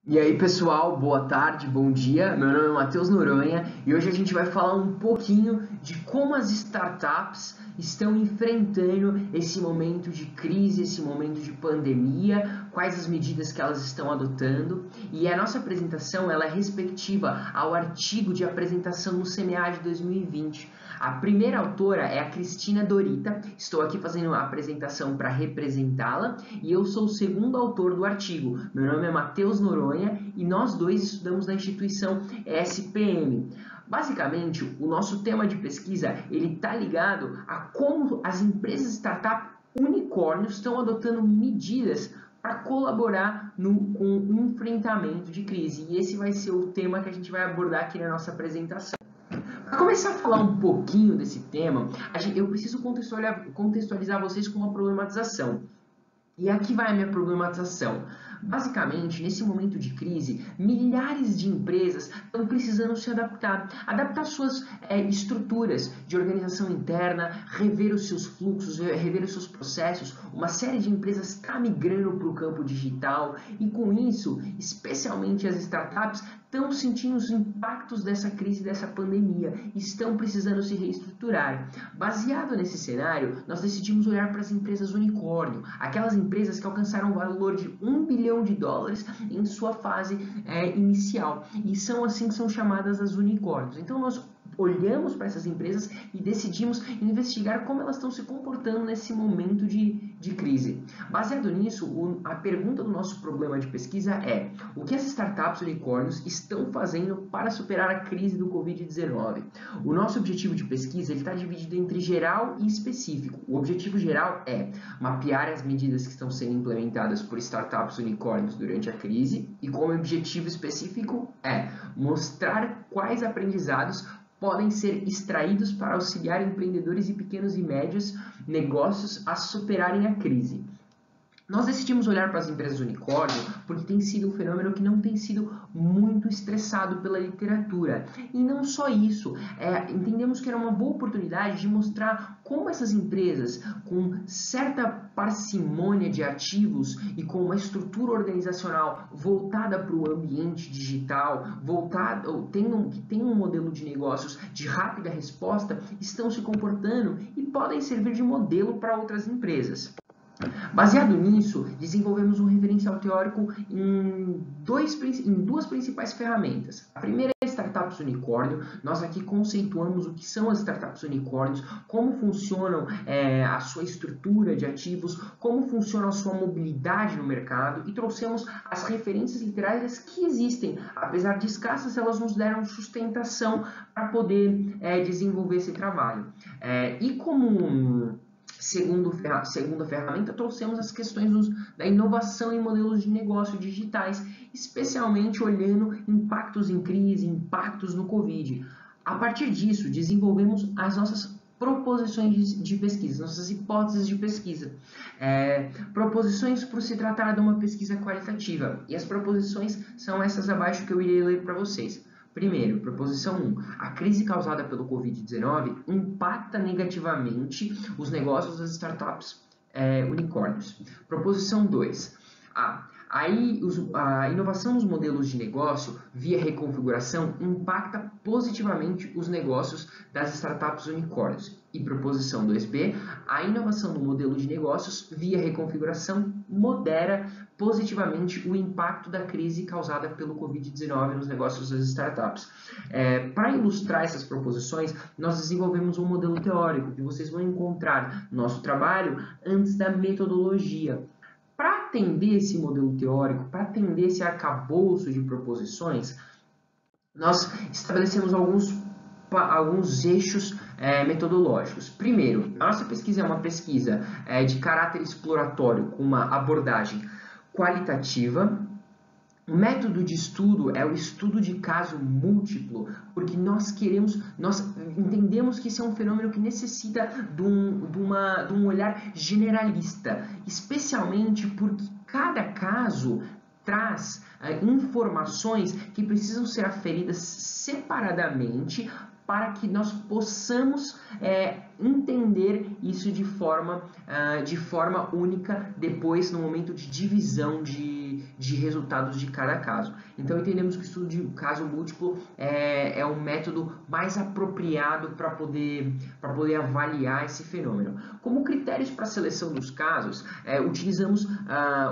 E aí, pessoal, boa tarde, bom dia. Meu nome é Matheus Noronha e hoje a gente vai falar um pouquinho de como as startups estão enfrentando esse momento de crise, esse momento de pandemia, quais as medidas que elas estão adotando. E a nossa apresentação ela é respectiva ao artigo de apresentação no CMA de 2020. A primeira autora é a Cristina Dorita, estou aqui fazendo a apresentação para representá-la, e eu sou o segundo autor do artigo. Meu nome é Matheus Noronha e nós dois estudamos na instituição SPM. Basicamente, o nosso tema de pesquisa ele está ligado a como as empresas startup unicórnios estão adotando medidas para colaborar com o enfrentamento de crise. E esse vai ser o tema que a gente vai abordar aqui na nossa apresentação. Para começar a falar um pouquinho desse tema, eu preciso contextualizar vocês com uma problematização. E aqui vai a minha problematização. Basicamente, nesse momento de crise, milhares de empresas estão precisando se adaptar suas estruturas de organização interna, rever os seus fluxos, rever os seus processos. Uma série de empresas está migrando para o campo digital e com isso, especialmente as startups, estão sentindo os impactos dessa crise, dessa pandemia, estão precisando se reestruturar. Baseado nesse cenário, nós decidimos olhar para as empresas unicórnio, aquelas empresas que alcançaram o valor de $1 bilhão em sua fase inicial, e são chamadas as unicórnios. Então nós olhamos para essas empresas e decidimos investigar como elas estão se comportando nesse momento de crise. Baseado nisso, a pergunta do nosso problema de pesquisa é: o que as startups unicórnios estão fazendo para superar a crise do Covid-19? O nosso objetivo de pesquisa está dividido entre geral e específico. O objetivo geral é mapear as medidas que estão sendo implementadas por startups unicórnios durante a crise, e como objetivo específico é mostrar quais aprendizados podem ser extraídos para auxiliar empreendedores e pequenos e médios negócios a superarem a crise. Nós decidimos olhar para as empresas unicórnio porque tem sido um fenômeno que não tem sido muito estressado pela literatura. E não só isso, entendemos que era uma boa oportunidade de mostrar como essas empresas, com certa parcimônia de ativos e com uma organizacional voltada para o ambiente digital, que tem um modelo de negócios de rápida resposta, estão se comportando e podem servir de modelo para outras empresas. Baseado nisso, desenvolvemos um referencial teórico em duas principais ferramentas. A primeira é Startups Unicórnio. Nós aqui conceituamos o que são as startups unicórnios, como funcionam a sua estrutura de ativos, como funciona a sua mobilidade no mercado, e trouxemos as referências literárias que existem. Apesar de escassas, elas nos deram sustentação para poder desenvolver esse trabalho. E como segunda ferramenta, trouxemos as questões da inovação em modelos de negócio digitais, especialmente olhando impactos em crise, impactos no Covid. A partir disso, desenvolvemos as nossas proposições de pesquisa, nossas hipóteses de pesquisa. Proposições por se tratar de uma pesquisa qualitativa. E as proposições são essas abaixo que eu irei ler para vocês. Primeiro, proposição 1. A crise causada pelo Covid-19 impacta negativamente os negócios das startups unicórnios. Proposição 2. A inovação nos modelos de negócio via reconfiguração impacta positivamente os negócios das startups unicórnios. E proposição 2b, a inovação no modelo de negócios via reconfiguração modera positivamente o impacto da crise causada pelo Covid-19 nos negócios das startups. Para ilustrar essas proposições, nós desenvolvemos um modelo teórico que vocês vão encontrar no nosso trabalho antes da metodologia. Para atender esse modelo teórico, para atender esse arcabouço de proposições, nós estabelecemos alguns eixos metodológicos. Primeiro, a nossa pesquisa é uma pesquisa de caráter exploratório, com uma abordagem qualitativa. O método de estudo é o estudo de caso múltiplo, porque nós entendemos que isso é um fenômeno que necessita de um olhar generalista, especialmente porque cada caso traz informações que precisam ser aferidas separadamente para que nós possamos entender isso de forma única depois no momento de divisão de de resultados de cada caso. Então entendemos que o estudo de caso múltiplo é um método mais apropriado para poder avaliar esse fenômeno. Como critérios para a seleção dos casos, utilizamos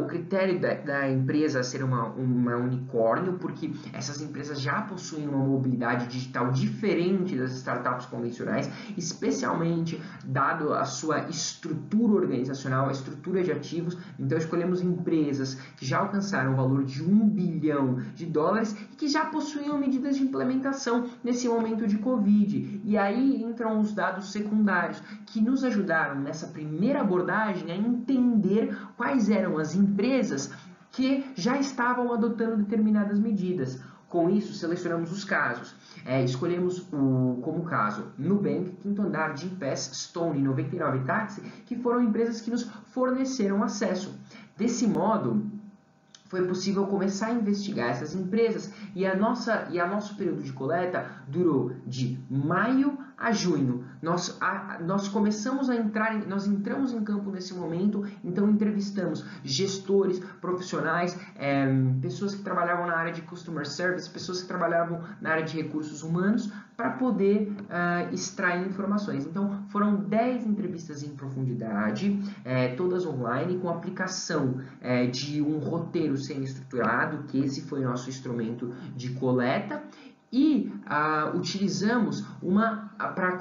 o critério da empresa ser uma unicórnio, porque essas empresas já possuem uma mobilidade digital diferente das startups convencionais, especialmente dado a sua estrutura organizacional, a estrutura de ativos. Então escolhemos empresas que já alcançaram o valor de $1 bilhão e que já possuíam medidas de implementação nesse momento de Covid. E aí entram os dados secundários, que nos ajudaram nessa primeira abordagem a entender quais eram as empresas que já estavam adotando determinadas medidas. Com isso, selecionamos os casos. Escolhemos como caso Nubank, Quinto Andar, Gympass, Stone e 99 Táxi, que foram empresas que nos forneceram acesso. Desse modo, foi possível começar a investigar essas empresas e nosso período de coleta durou de maio a junho. Nós começamos a nós entramos em campo nesse momento, então entrevistamos gestores, profissionais, pessoas que trabalhavam na área de Customer Service, pessoas que trabalhavam na área de recursos humanos, para poder extrair informações. Então, foram 10 entrevistas em profundidade, todas online, com aplicação de um roteiro semi-estruturado, que esse foi nosso instrumento de coleta, e utilizamos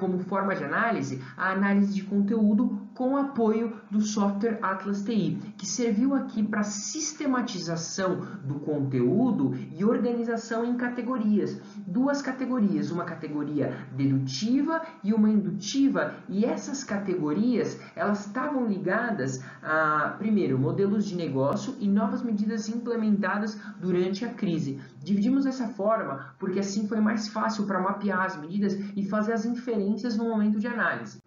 como forma de análise, a análise de conteúdo com apoio do software Atlas TI, que serviu aqui para sistematização do conteúdo e organização em categorias. 2 categorias, uma categoria dedutiva e uma indutiva, e essas categorias elas estavam ligadas a, primeiro, modelos de negócio e novas medidas implementadas durante a crise. Dividimos dessa forma porque assim foi mais fácil para mapear as medidas e fazer as inferências no momento de análise.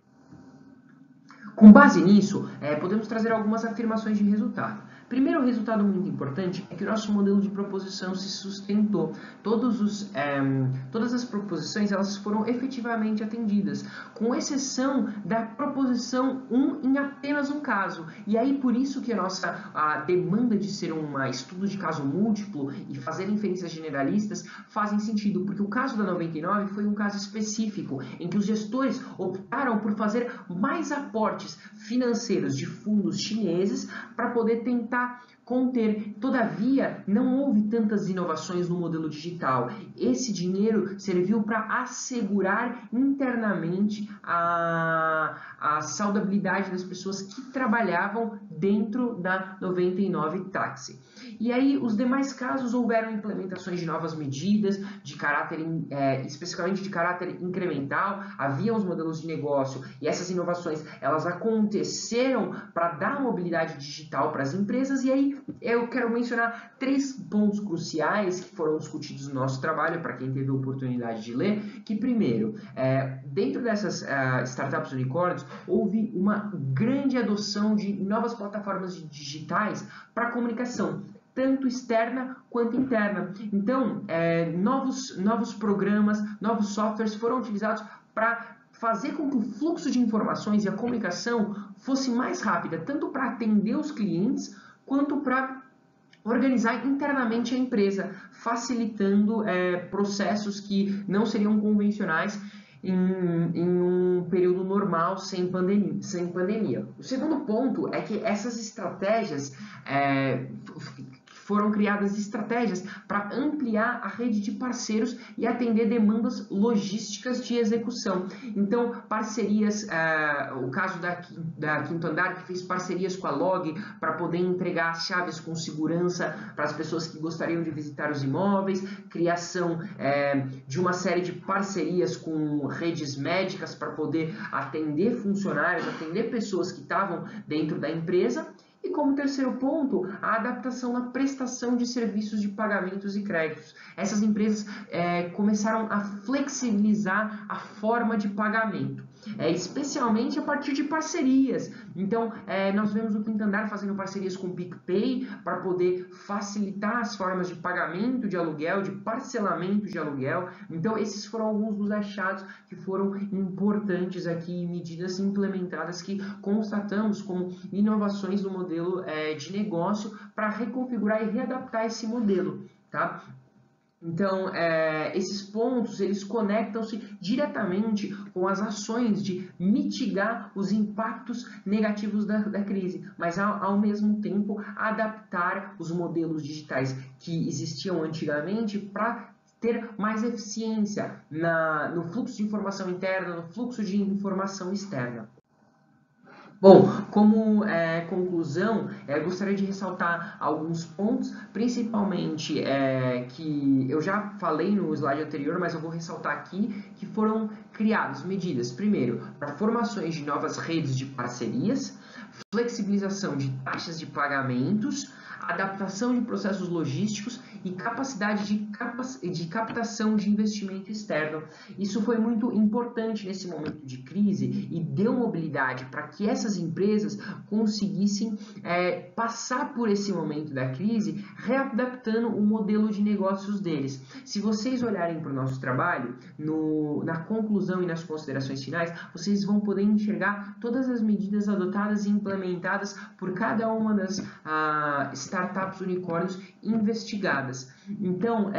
Com base nisso, podemos trazer algumas afirmações de resultado. Primeiro resultado muito importante é que o nosso modelo de proposição se sustentou. Todas as proposições elas foram efetivamente atendidas, com exceção da proposição 1 em apenas um caso. E aí por isso que a demanda de ser um estudo de caso múltiplo e fazer inferências generalistas fazem sentido, porque o caso da 99 foi um caso específico em que os gestores optaram por fazer mais aportes financeiros de fundos chineses para poder tentar conter. Todavia, não houve tantas inovações no modelo digital. Esse dinheiro serviu para assegurar internamente a saudabilidade das pessoas que trabalhavam dentro da 99 Táxi. E aí, os demais casos houveram implementações de novas medidas, de caráter, especificamente de caráter incremental, havia os modelos de negócio e essas inovações, elas aconteceram para dar mobilidade digital para as empresas. E aí, eu quero mencionar 3 pontos cruciais que foram discutidos no nosso trabalho, para quem teve a oportunidade de ler, que primeiro, dentro dessas startups unicórnios, houve uma grande adoção de novas plataformas digitais para comunicação, tanto externa quanto interna. Então, novos programas, novos softwares foram utilizados para fazer com que o fluxo de informações e a comunicação fosse mais rápida, tanto para atender os clientes, quanto para organizar internamente a empresa, facilitando processos que não seriam convencionais em um período normal, sem pandemia. O segundo ponto é que essas estratégias foram criadas estratégias para ampliar a rede de parceiros e atender demandas logísticas de execução. Então, parcerias, o caso da Quinto Andar, que fez parcerias com a Log para poder entregar as chaves com segurança para as pessoas que gostariam de visitar os imóveis, criação de uma série de parcerias com redes médicas para poder atender funcionários, atender pessoas que estavam dentro da empresa. E como terceiro ponto, a adaptação na prestação de serviços de pagamentos e créditos. Essas empresas começaram a flexibilizar a forma de pagamento. especialmente a partir de parcerias. Então, nós vemos o Quinto Andar fazendo parcerias com o PicPay para poder facilitar as formas de pagamento de aluguel, de parcelamento de aluguel. Então, esses foram alguns dos achados que foram importantes aqui, medidas implementadas que constatamos como inovações no modelo de negócio para reconfigurar e readaptar esse modelo, tá? Então, esses pontos, eles conectam-se diretamente com as ações de mitigar os impactos negativos da crise, mas ao mesmo tempo adaptar os modelos digitais que existiam antigamente para ter mais eficiência no fluxo de informação interna, no fluxo de informação externa. Bom, como conclusão, gostaria de ressaltar alguns pontos, principalmente que eu já falei no slide anterior, mas eu vou ressaltar aqui, que foram criadas medidas, primeiro, para formações de novas redes de parcerias, flexibilização de taxas de pagamentos, adaptação de processos logísticos e capacidade de captação de investimento externo. Isso foi muito importante nesse momento de crise e deu mobilidade para que essas empresas conseguissem passar por esse momento da crise, readaptando o modelo de negócios deles. Se vocês olharem para o nosso trabalho, na conclusão e nas considerações finais, vocês vão poder enxergar todas as medidas adotadas e implementadas por cada uma das startups unicórnios investigadas. Então,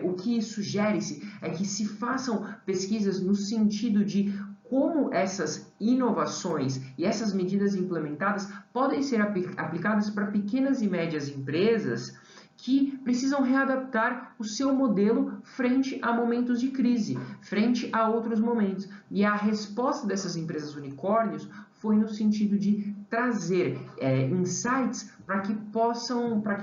o que sugere-se é que se façam pesquisas no sentido de como essas inovações e essas medidas implementadas podem ser aplicadas para pequenas e médias empresas que precisam readaptar o seu modelo frente a momentos de crise, frente a outros momentos. E a resposta dessas empresas unicórnios foi no sentido de trazer insights para que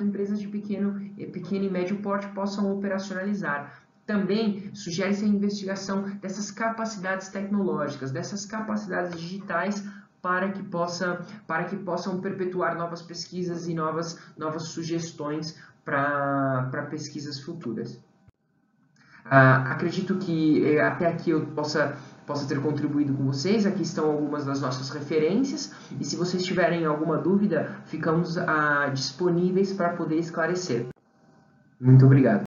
empresas de pequeno e médio porte possam operacionalizar. Também sugere-se a investigação dessas capacidades tecnológicas, dessas capacidades digitais para que possam perpetuar novas pesquisas e novas sugestões para pesquisas futuras. Acredito que até aqui eu possa ter contribuído com vocês. Aqui estão algumas das nossas referências e se vocês tiverem alguma dúvida, ficamos disponíveis para poder esclarecer. Muito obrigado.